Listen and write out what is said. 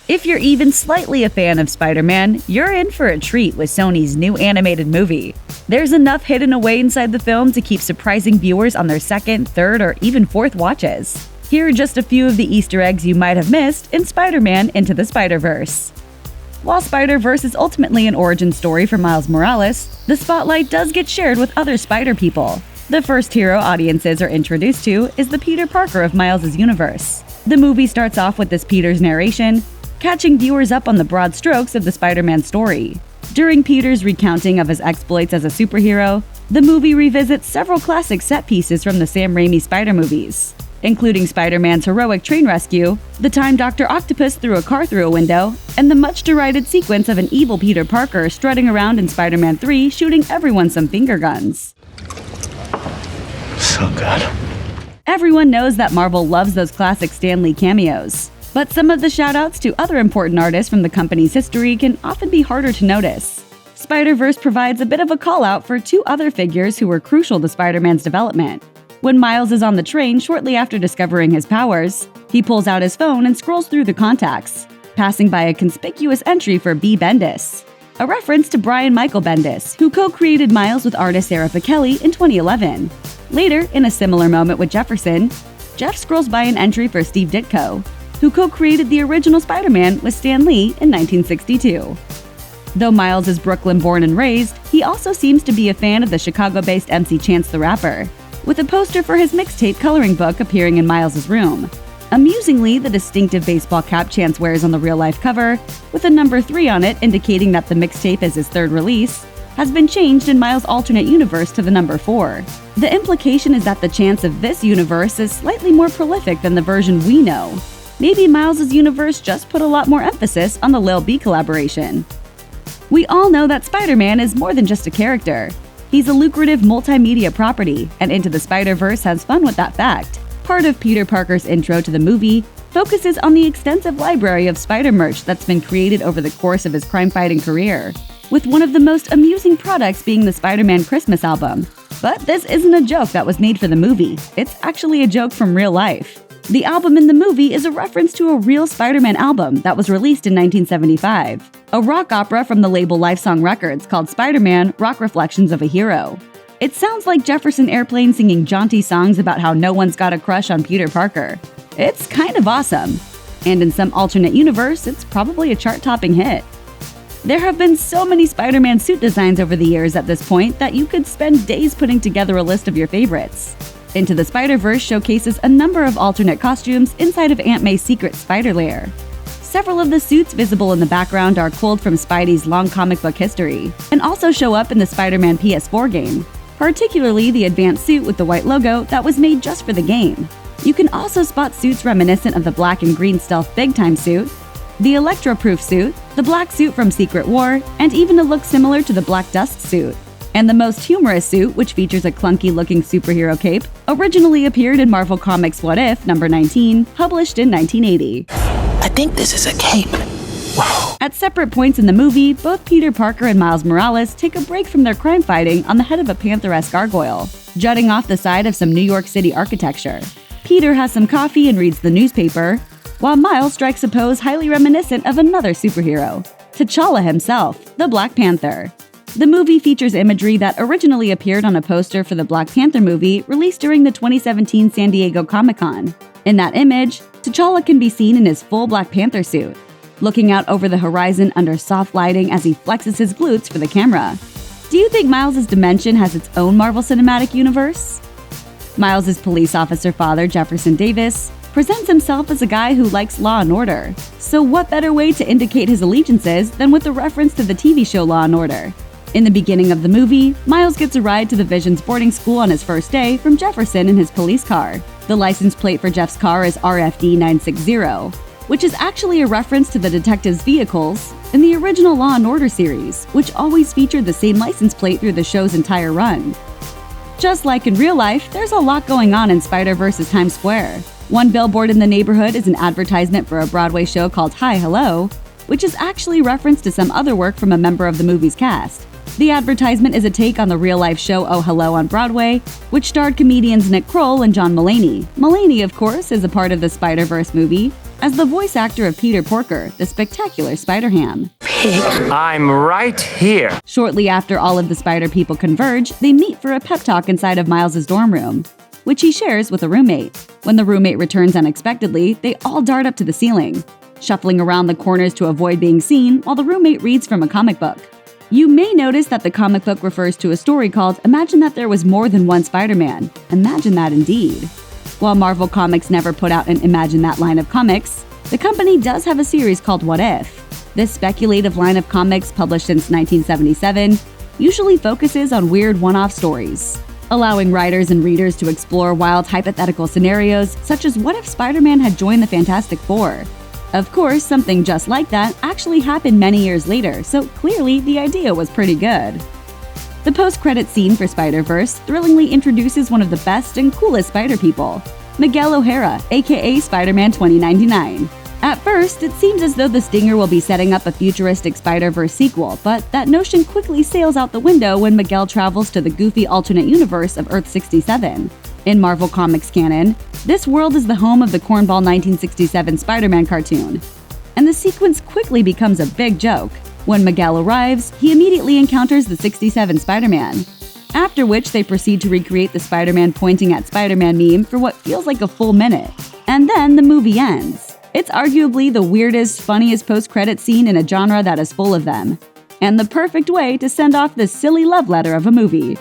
If you're even slightly a fan of Spider-Man, you're in for a treat with Sony's new animated movie. There's enough hidden away inside the film to keep surprising viewers on their second, third, or even fourth watches. Here are just a few of the Easter eggs you might have missed in Spider-Man Into the Spider-Verse. While Spider-Verse is ultimately an origin story for Miles Morales, the spotlight does get shared with other Spider people. The first hero audiences are introduced to is the Peter Parker of Miles' universe. The movie starts off with this Peter's narration, catching viewers up on the broad strokes of the Spider-Man story. During Peter's recounting of his exploits as a superhero, the movie revisits several classic set pieces from the Sam Raimi Spider movies, including Spider-Man's heroic train rescue, the time Dr. Octopus threw a car through a window, and the much-derided sequence of an evil Peter Parker strutting around in Spider-Man 3 shooting everyone some finger guns. So good. Everyone knows that Marvel loves those classic Stan Lee cameos, but some of the shoutouts to other important artists from the company's history can often be harder to notice. Spider-Verse provides a bit of a call-out for two other figures who were crucial to Spider-Man's development. When Miles is on the train shortly after discovering his powers, he pulls out his phone and scrolls through the contacts, passing by a conspicuous entry for B. Bendis, a reference to Brian Michael Bendis, who co-created Miles with artist Sarah Pichelli in 2011. Later, in a similar moment with Jefferson, Jeff scrolls by an entry for Steve Ditko, who co-created the original Spider-Man with Stan Lee in 1962. Though Miles is Brooklyn-born and raised, he also seems to be a fan of the Chicago-based MC Chance the Rapper, with a poster for his mixtape coloring book appearing in Miles' room. Amusingly, the distinctive baseball cap Chance wears on the real-life cover, with a number 3 on it indicating that the mixtape is his third release, has been changed in Miles' alternate universe to the number 4. The implication is that the Chance of this universe is slightly more prolific than the version we know. Maybe Miles' universe just put a lot more emphasis on the Lil B collaboration. We all know that Spider-Man is more than just a character. He's a lucrative multimedia property, and Into the Spider-Verse has fun with that fact. Part of Peter Parker's intro to the movie focuses on the extensive library of Spider merch that's been created over the course of his crime-fighting career, with one of the most amusing products being the Spider-Man Christmas album. But this isn't a joke that was made for the movie, it's actually a joke from real life. The album in the movie is a reference to a real Spider-Man album that was released in 1975, a rock opera from the label Lifesong Records called Spider-Man: Rock Reflections of a Hero. It sounds like Jefferson Airplane singing jaunty songs about how no one's got a crush on Peter Parker. It's kind of awesome. And in some alternate universe, it's probably a chart-topping hit. There have been so many Spider-Man suit designs over the years at this point that you could spend days putting together a list of your favorites. Into the Spider-Verse showcases a number of alternate costumes inside of Aunt May's secret spider lair. Several of the suits visible in the background are culled from Spidey's long comic book history, and also show up in the Spider-Man PS4 game, particularly the advanced suit with the white logo that was made just for the game. You can also spot suits reminiscent of the black and green stealth Big Time suit, the Electro-proof suit, the black suit from Secret War, and even a look similar to the Black Dust suit. And the most humorous suit, which features a clunky-looking superhero cape, originally appeared in Marvel Comics What If number 19, published in 1980. I think this is a cape. Whoa. At separate points in the movie, both Peter Parker and Miles Morales take a break from their crime fighting on the head of a panther-esque gargoyle, jutting off the side of some New York City architecture. Peter has some coffee and reads the newspaper, while Miles strikes a pose highly reminiscent of another superhero, T'Challa himself, the Black Panther. The movie features imagery that originally appeared on a poster for the Black Panther movie released during the 2017 San Diego Comic-Con. In that image, T'Challa can be seen in his full Black Panther suit, looking out over the horizon under soft lighting as he flexes his glutes for the camera. Do you think Miles' dimension has its own Marvel Cinematic Universe? Miles' police officer father, Jefferson Davis, presents himself as a guy who likes law and order. So what better way to indicate his allegiances than with a reference to the TV show Law and Order? In the beginning of the movie, Miles gets a ride to the Vision's boarding school on his first day from Jefferson in his police car. The license plate for Jeff's car is RFD 960, which is actually a reference to the detective's vehicles in the original Law and Order series, which always featured the same license plate through the show's entire run. Just like in real life, there's a lot going on in Spider-Verse's Times Square. One billboard in the neighborhood is an advertisement for a Broadway show called Hi Hello, which is actually reference to some other work from a member of the movie's cast. The advertisement is a take on the real-life show Oh Hello on Broadway, which starred comedians Nick Kroll and John Mulaney. Mulaney, of course, is a part of the Spider-Verse movie, as the voice actor of Peter Porker, the spectacular Spider-Ham. I'm right here. Shortly after all of the Spider people converge, they meet for a pep talk inside of Miles' dorm room, which he shares with a roommate. When the roommate returns unexpectedly, they all dart up to the ceiling, shuffling around the corners to avoid being seen while the roommate reads from a comic book. You may notice that the comic book refers to a story called Imagine That There Was More Than One Spider-Man. Imagine that indeed. While Marvel Comics never put out an Imagine That line of comics, the company does have a series called What If. This speculative line of comics, published since 1977, usually focuses on weird one-off stories, allowing writers and readers to explore wild hypothetical scenarios such as what if Spider-Man had joined the Fantastic Four? Of course, something just like that actually happened many years later, so clearly the idea was pretty good. The post-credit scene for Spider-Verse thrillingly introduces one of the best and coolest Spider people, Miguel O'Hara, aka Spider-Man 2099. At first, it seems as though the Stinger will be setting up a futuristic Spider-Verse sequel, but that notion quickly sails out the window when Miguel travels to the goofy alternate universe of Earth 67. In Marvel Comics canon, this world is the home of the cornball 1967 Spider-Man cartoon, and the sequence quickly becomes a big joke. When Miguel arrives, he immediately encounters the 67 Spider-Man, after which they proceed to recreate the Spider-Man pointing at Spider-Man meme for what feels like a full minute. And then the movie ends. It's arguably the weirdest, funniest post-credit scene in a genre that is full of them, and the perfect way to send off this silly love letter of a movie.